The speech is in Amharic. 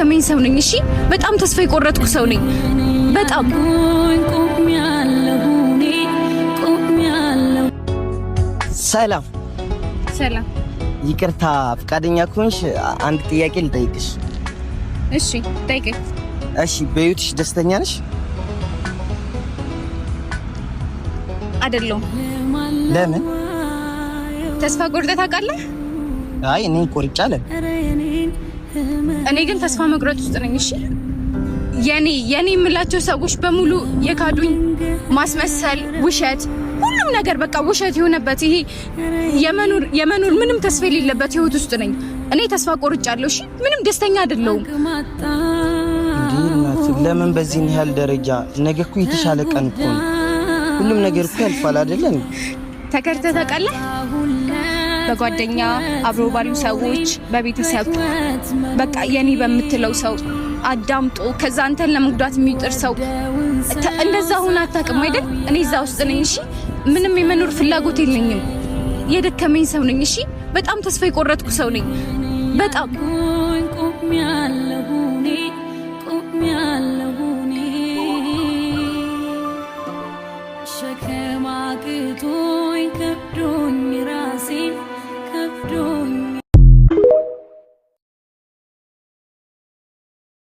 የደከመኝ ሰው ነኝ እሺ በጣም ተስፋ የቆረጥኩ ሰው ነኝ በጣም ሰላም ሰላም ይቅርታ ፍቃደኛ ከሆንሽ አንድ ጥያቄ ልጠይቅሽ እሺ ጠይቀኝ እሺ በህይወትሽ ደስተኛ ነሽ አይደለም ለምን ተስፋ ቆርጠህ ታውቃለህ አይ እኔ ቆርጫለሁ እኔ ግን ተስፋ መቁረጥ ውስጥ ነኝ እሺ የኔ የምላቸው ሰዎች በሙሉ የካዱኝ ማስመሰል ውሸት ሁሉም ነገር በቃ ውሸት የሆነበት ይሄ የመኖር ምንም ተስፋ የሌለበት ህይወት ውስጥ ነኝ እኔ ተስፋ ቆርጫለሁ እሺ ምንም ደስተኛ አይደለሁም እንዴት ለምን በዚህ ያህል ደረጃ ነገ እኮ የተሻለ ቀን እኮ ነው ሁሉም ነገር እኮ ያልፋል አይደለም ተከርተህ ታውቃለህ በጓደኛ አብሮ ባሉ ሰዎች በቤተሰብ በቃ የኔ በምትለው ሰው አዳምጦ ከዛ አንተን ለመጉዳት የሚጥር ሰው እንደዛ ሆነ አታውቅም አይደል እኔ እዛ ውስጥ ነኝ እሺ ምንም የመኖር ፍላጎት የለኝም የደከመኝ ሰው ነኝ እሺ በጣም ተስፋ የቆረጥኩ ሰው ነኝ በጣም